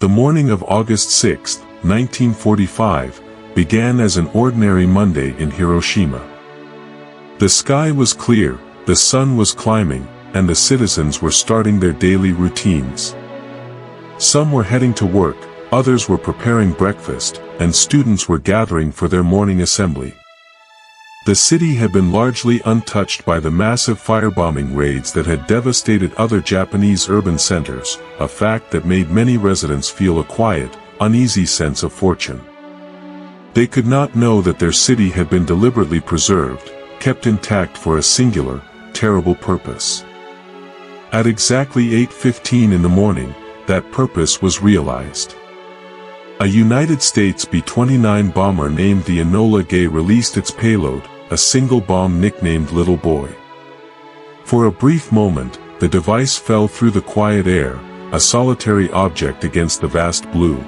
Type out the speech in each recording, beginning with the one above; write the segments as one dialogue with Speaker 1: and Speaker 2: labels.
Speaker 1: The morning of August 6, 1945, began as an ordinary Monday in Hiroshima. The sky was clear, the sun was climbing, and the citizens were starting their daily routines. Some were heading to work, others were preparing breakfast, and students were gathering for their morning assembly. The city had been largely untouched by the massive firebombing raids that had devastated other Japanese urban centers, a fact that made many residents feel a quiet, uneasy sense of fortune. They could not know that their city had been deliberately preserved, kept intact for a singular, terrible purpose. At exactly 8:15 in the morning, that purpose was realized. A United States B-29 bomber named the Enola Gay released its payload, a single bomb nicknamed Little Boy. For a brief moment, the device fell through the quiet air, a solitary object against the vast blue.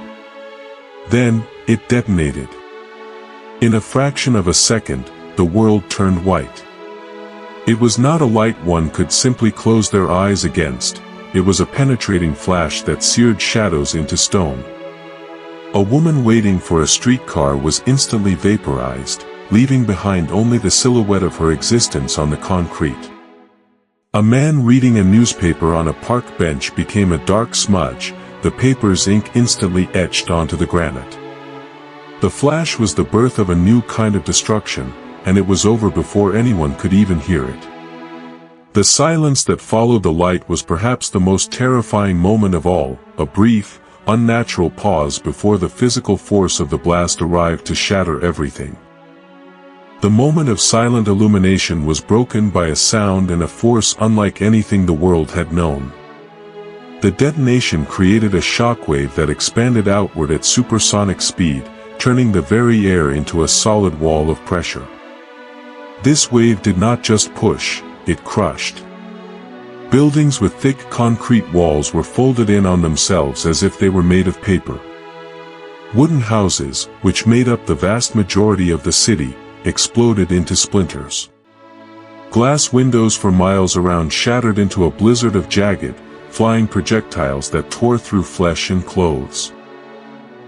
Speaker 1: Then, it detonated. In a fraction of a second, the world turned white. It was not a light one could simply close their eyes against, it was a penetrating flash that seared shadows into stone. A woman waiting for a streetcar was instantly vaporized, leaving behind only the silhouette of her existence on the concrete. A man reading a newspaper on a park bench became a dark smudge, the paper's ink instantly etched onto the granite. The flash was the birth of a new kind of destruction, and it was over before anyone could even hear it. The silence that followed the light was perhaps the most terrifying moment of all, a brief, unnatural pause before the physical force of the blast arrived to shatter everything. The moment of silent illumination was broken by a sound and a force unlike anything the world had known. The detonation created a shockwave that expanded outward at supersonic speed, turning the very air into a solid wall of pressure. This wave did not just push, it crushed. Buildings with thick concrete walls were folded in on themselves as if they were made of paper. Wooden houses, which made up the vast majority of the city, exploded into splinters. Glass windows for miles around shattered into a blizzard of jagged, flying projectiles that tore through flesh and clothes.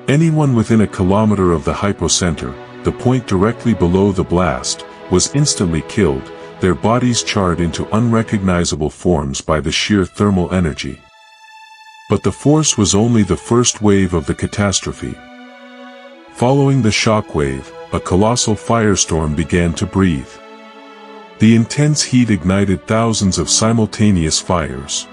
Speaker 1: Anyone within a kilometer of the hypocenter, the point directly below the blast, was instantly killed, their bodies charred into unrecognizable forms by the sheer thermal energy. But the force was only the first wave of the catastrophe. Following the shock wave, a colossal firestorm began to breathe. The intense heat ignited thousands of simultaneous fires.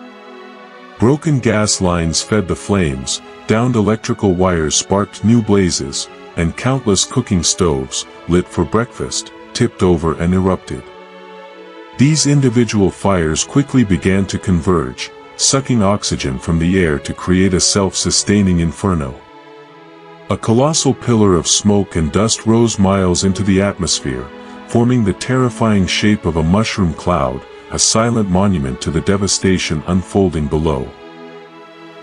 Speaker 1: Broken gas lines fed the flames, downed electrical wires sparked new blazes, and countless cooking stoves, lit for breakfast, tipped over and erupted. These individual fires quickly began to converge, sucking oxygen from the air to create a self-sustaining inferno. A colossal pillar of smoke and dust rose miles into the atmosphere, forming the terrifying shape of a mushroom cloud, a silent monument to the devastation unfolding below.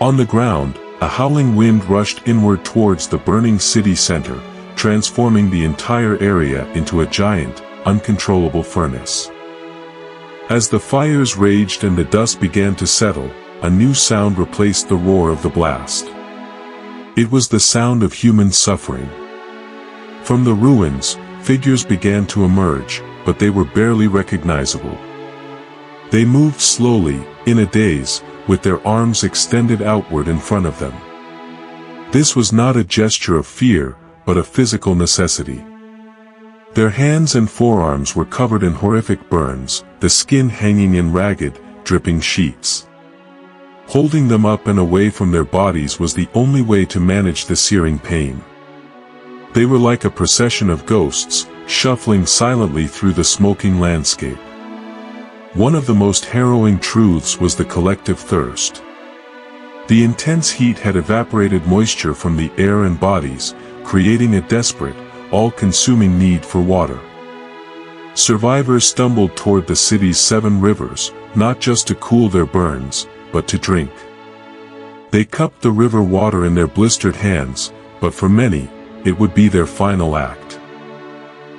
Speaker 1: On the ground, a howling wind rushed inward towards the burning city center, transforming the entire area into a giant, uncontrollable furnace. As the fires raged and the dust began to settle, a new sound replaced the roar of the blast. It was the sound of human suffering. From the ruins, figures began to emerge, but they were barely recognizable. They moved slowly, in a daze, with their arms extended outward in front of them. This was not a gesture of fear, but a physical necessity. Their hands and forearms were covered in horrific burns, the skin hanging in ragged, dripping sheets. Holding them up and away from their bodies was the only way to manage the searing pain. They were like a procession of ghosts, shuffling silently through the smoking landscape. One of the most harrowing truths was the collective thirst. The intense heat had evaporated moisture from the air and bodies, creating a desperate, all-consuming need for water. Survivors stumbled toward the city's 7 rivers, not just to cool their burns, but to drink. They cupped the river water in their blistered hands, but for many, it would be their final act.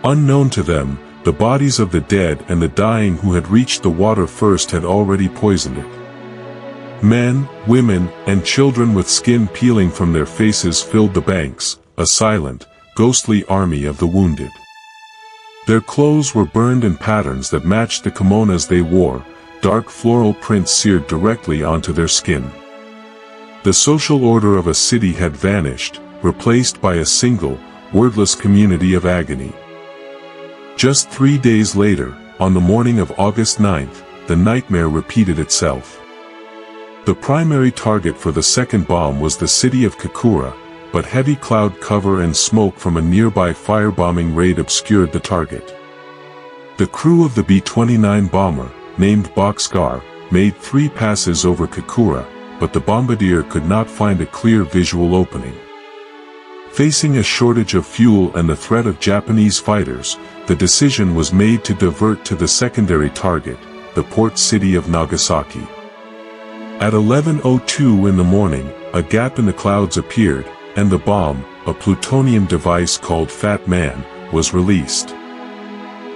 Speaker 1: Unknown to them, the bodies of the dead and the dying who had reached the water first had already poisoned it. Men, women, and children with skin peeling from their faces filled the banks, a silent, ghostly army of the wounded. Their clothes were burned in patterns that matched the kimonos they wore, dark floral prints seared directly onto their skin. The social order of a city had vanished, replaced by a single, wordless community of agony. Just 3 days later, on the morning of August 9th, the nightmare repeated itself. The primary target for the second bomb was the city of Kakura, but heavy cloud cover and smoke from a nearby firebombing raid obscured the target. The crew of the B-29 bomber, named Boxcar, made 3 passes over Kakura, but the bombardier could not find a clear visual opening. Facing a shortage of fuel and the threat of Japanese fighters, the decision was made to divert to the secondary target, the port city of Nagasaki. At 11:02 in the morning, a gap in the clouds appeared, and the bomb, a plutonium device called Fat Man, was released.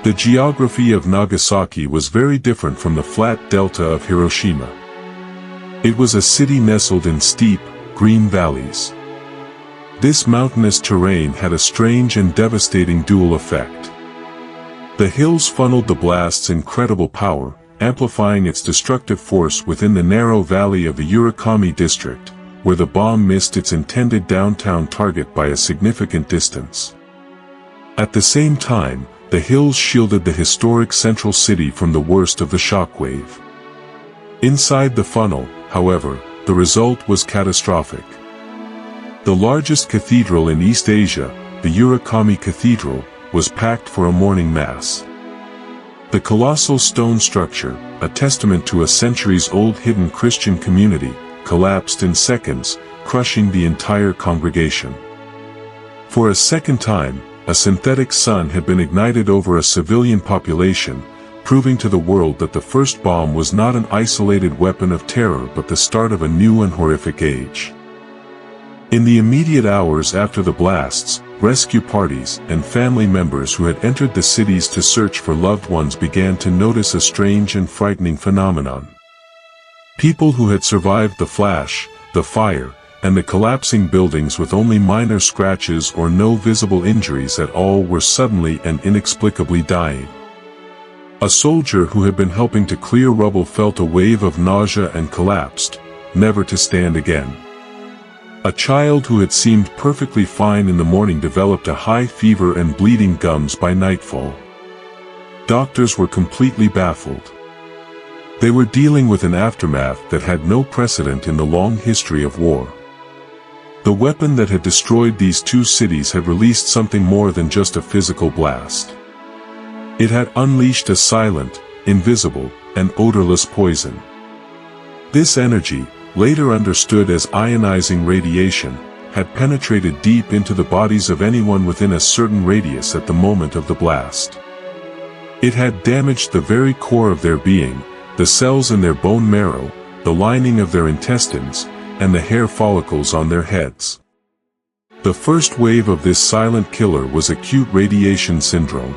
Speaker 1: The geography of Nagasaki was very different from the flat delta of Hiroshima. It was a city nestled in steep, green valleys. This mountainous terrain had a strange and devastating dual effect. The hills funneled the blast's incredible power, amplifying its destructive force within the narrow valley of the Urakami district, where the bomb missed its intended downtown target by a significant distance. At the same time, the hills shielded the historic central city from the worst of the shockwave. Inside the funnel, however, the result was catastrophic. The largest cathedral in East Asia, the Urakami Cathedral, was packed for a morning mass. The colossal stone structure, a testament to a centuries-old hidden Christian community, collapsed in seconds, crushing the entire congregation. For a second time, a synthetic sun had been ignited over a civilian population, proving to the world that the first bomb was not an isolated weapon of terror but the start of a new and horrific age. In the immediate hours after the blasts, rescue parties and family members who had entered the cities to search for loved ones began to notice a strange and frightening phenomenon. People who had survived the flash, the fire, and the collapsing buildings with only minor scratches or no visible injuries at all were suddenly and inexplicably dying. A soldier who had been helping to clear rubble felt a wave of nausea and collapsed, never to stand again. A child who had seemed perfectly fine in the morning developed a high fever and bleeding gums by nightfall. Doctors were completely baffled. They were dealing with an aftermath that had no precedent in the long history of war. The weapon that had destroyed these 2 cities had released something more than just a physical blast. It had unleashed a silent, invisible, and odorless poison. This energy, later understood as ionizing radiation, had penetrated deep into the bodies of anyone within a certain radius at the moment of the blast. It had damaged the very core of their being, the cells in their bone marrow, the lining of their intestines, and the hair follicles on their heads. The first wave of this silent killer was acute radiation syndrome.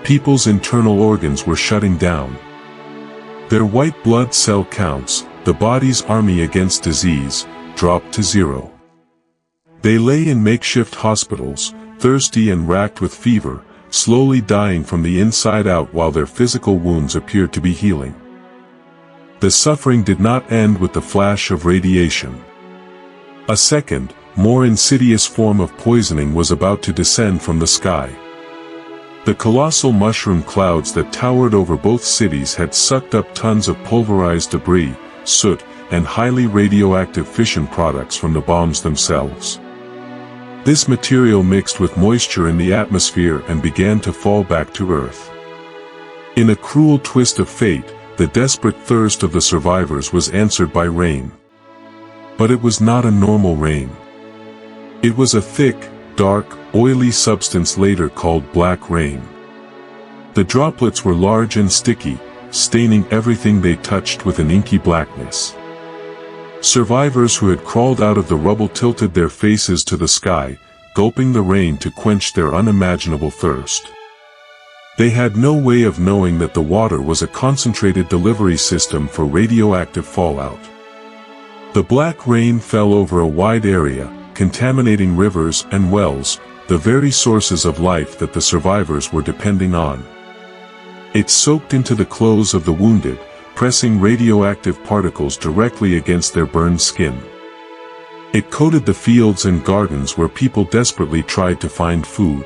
Speaker 1: People's internal organs were shutting down. Their white blood cell counts, the body's army against disease, dropped to 0. They lay in makeshift hospitals, thirsty and racked with fever, slowly dying from the inside out while their physical wounds appeared to be healing. The suffering did not end with the flash of radiation. A second, more insidious form of poisoning was about to descend from the sky. The colossal mushroom clouds that towered over both cities had sucked up tons of pulverized debris, soot, and highly radioactive fission products from the bombs themselves. This material mixed with moisture in the atmosphere and began to fall back to Earth. In a cruel twist of fate, the desperate thirst of the survivors was answered by rain. But it was not a normal rain. It was a thick, dark, oily substance later called black rain. The droplets were large and sticky, staining everything they touched with an inky blackness. Survivors who had crawled out of the rubble tilted their faces to the sky, gulping the rain to quench their unimaginable thirst. They had no way of knowing that the water was a concentrated delivery system for radioactive fallout. The black rain fell over a wide area, contaminating rivers and wells, the very sources of life that the survivors were depending on. It soaked into the clothes of the wounded, pressing radioactive particles directly against their burned skin. It coated the fields and gardens where people desperately tried to find food.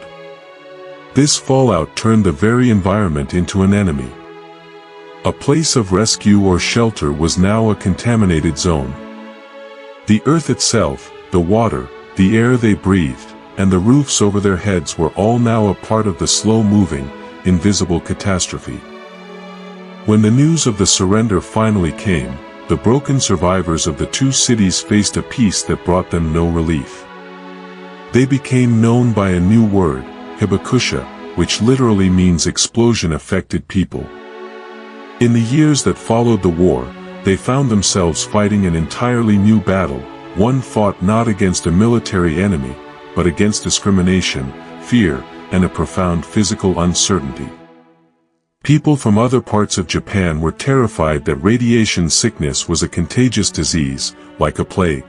Speaker 1: This fallout turned the very environment into an enemy. A place of rescue or shelter was now a contaminated zone. The earth itself, the water, the air they breathed, and the roofs over their heads were all now a part of the slow-moving, invisible catastrophe. When the news of the surrender finally came, the broken survivors of the two cities faced a peace that brought them no relief. They became known by a new word, Hibakusha, which literally means explosion-affected people. In the years that followed the war, they found themselves fighting an entirely new battle, one fought not against a military enemy, but against discrimination, fear, and a profound physical uncertainty. People from other parts of Japan were terrified that radiation sickness was a contagious disease, like a plague.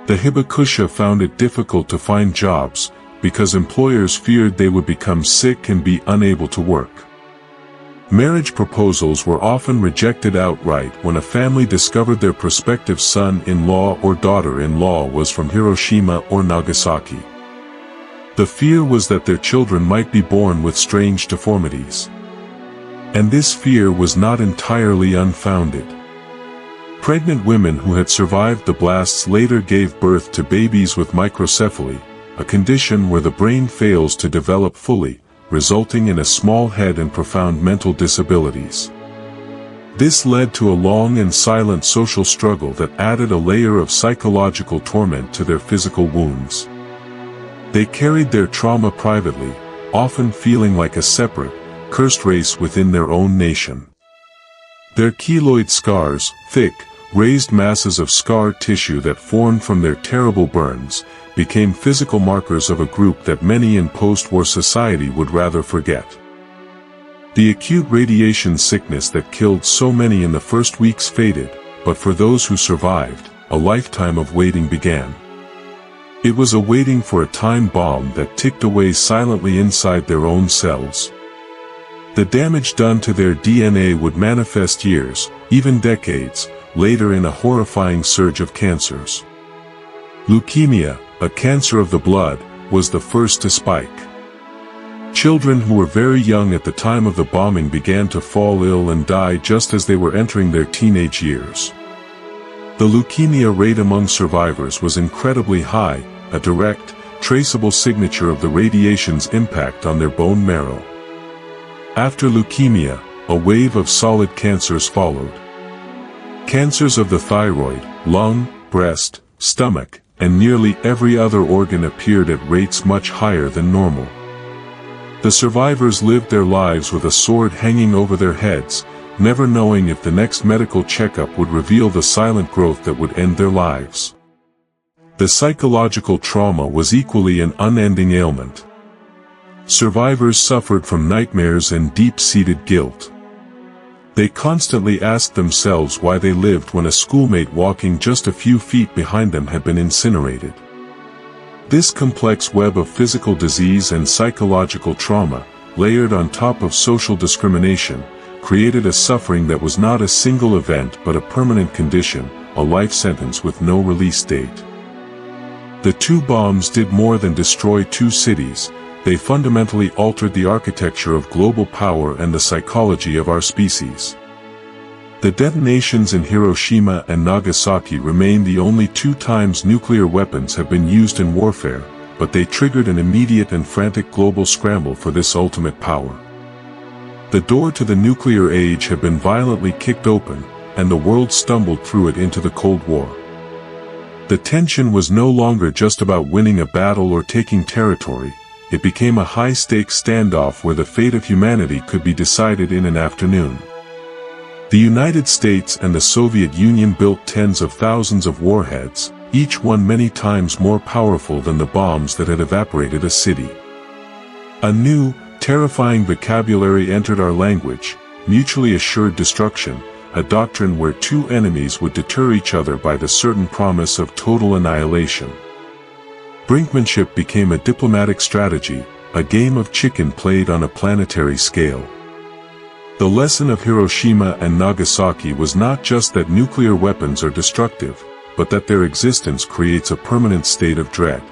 Speaker 1: The Hibakusha found it difficult to find jobs, because employers feared they would become sick and be unable to work. Marriage proposals were often rejected outright when a family discovered their prospective son-in-law or daughter-in-law was from Hiroshima or Nagasaki. The fear was that their children might be born with strange deformities. And this fear was not entirely unfounded. Pregnant women who had survived the blasts later gave birth to babies with microcephaly, a condition where the brain fails to develop fully, resulting in a small head and profound mental disabilities. This led to a long and silent social struggle that added a layer of psychological torment to their physical wounds. They carried their trauma privately, often feeling like a separate, cursed race within their own nation. Their keloid scars, thick, raised masses of scar tissue that formed from their terrible burns, became physical markers of a group that many in post-war society would rather forget. The acute radiation sickness that killed so many in the first weeks faded, but for those who survived, a lifetime of waiting began. It was a waiting for a time bomb that ticked away silently inside their own cells. The damage done to their DNA would manifest years, even decades, later in a horrifying surge of cancers. Leukemia, a cancer of the blood, was the first to spike. Children who were very young at the time of the bombing began to fall ill and die just as they were entering their teenage years. The leukemia rate among survivors was incredibly high, a direct, traceable signature of the radiation's impact on their bone marrow. After leukemia, a wave of solid cancers followed. Cancers of the thyroid, lung, breast, stomach, and nearly every other organ appeared at rates much higher than normal. The survivors lived their lives with a sword hanging over their heads, never knowing if the next medical checkup would reveal the silent growth that would end their lives. The psychological trauma was equally an unending ailment. Survivors suffered from nightmares and deep-seated guilt. They constantly asked themselves why they lived when a schoolmate walking just a few feet behind them had been incinerated. This complex web of physical disease and psychological trauma, layered on top of social discrimination, created a suffering that was not a single event but a permanent condition, a life sentence with no release date. The two bombs did more than destroy two cities. They fundamentally altered the architecture of global power and the psychology of our species. The detonations in Hiroshima and Nagasaki remain the only 2 times nuclear weapons have been used in warfare, but they triggered an immediate and frantic global scramble for this ultimate power. The door to the nuclear age had been violently kicked open, and the world stumbled through it into the Cold War. The tension was no longer just about winning a battle or taking territory. It became a high-stakes standoff where the fate of humanity could be decided in an afternoon. The United States and the Soviet Union built tens of thousands of warheads, each one many times more powerful than the bombs that had evaporated a city. A new, terrifying vocabulary entered our language, mutually assured destruction, a doctrine where two enemies would deter each other by the certain promise of total annihilation. Brinkmanship became a diplomatic strategy, a game of chicken played on a planetary scale. The lesson of Hiroshima and Nagasaki was not just that nuclear weapons are destructive, but that their existence creates a permanent state of dread.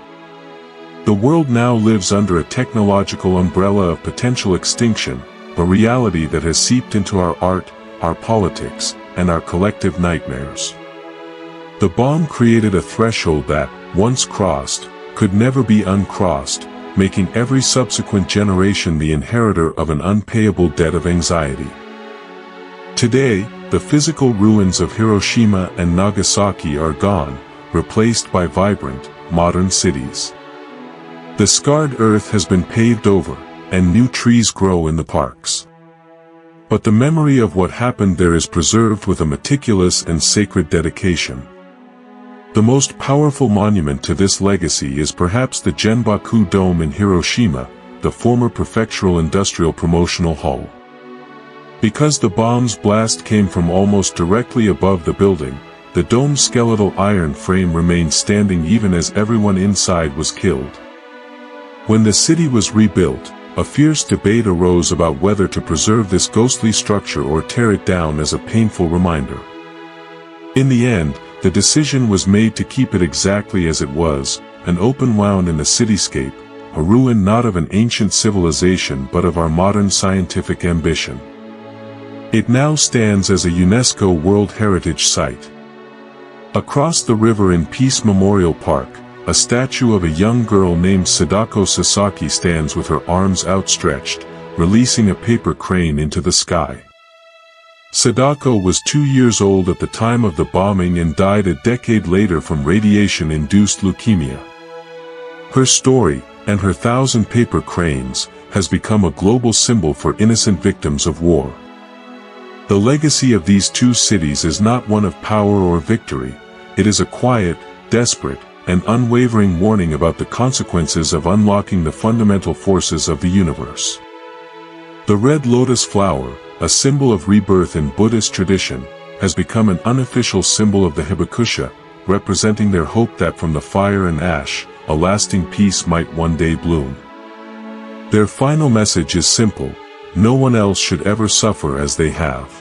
Speaker 1: The world now lives under a technological umbrella of potential extinction, a reality that has seeped into our art, our politics, and our collective nightmares. The bomb created a threshold that, once crossed, could never be uncrossed, making every subsequent generation the inheritor of an unpayable debt of anxiety. Today, the physical ruins of Hiroshima and Nagasaki are gone, replaced by vibrant, modern cities. The scarred earth has been paved over, and new trees grow in the parks. But the memory of what happened there is preserved with a meticulous and sacred dedication. The most powerful monument to this legacy is perhaps the Genbaku Dome in Hiroshima, the former prefectural industrial promotional hall. Because the bomb's blast came from almost directly above the building, the dome's skeletal iron frame remained standing even as everyone inside was killed. When the city was rebuilt, a fierce debate arose about whether to preserve this ghostly structure or tear it down as a painful reminder. In the end, the decision was made to keep it exactly as it was, an open wound in the cityscape, a ruin not of an ancient civilization but of our modern scientific ambition. It now stands as a UNESCO World Heritage Site. Across the river in Peace Memorial Park, a statue of a young girl named Sadako Sasaki stands with her arms outstretched, releasing a paper crane into the sky. Sadako was 2 years old at the time of the bombing and died a decade later from radiation-induced leukemia. Her story, and her 1,000 paper cranes, has become a global symbol for innocent victims of war. The legacy of these two cities is not one of power or victory, it is a quiet, desperate, and unwavering warning about the consequences of unlocking the fundamental forces of the universe. The red lotus flower, a symbol of rebirth in Buddhist tradition, has become an unofficial symbol of the Hibakusha, representing their hope that from the fire and ash, a lasting peace might one day bloom. Their final message is simple: no one else should ever suffer as they have.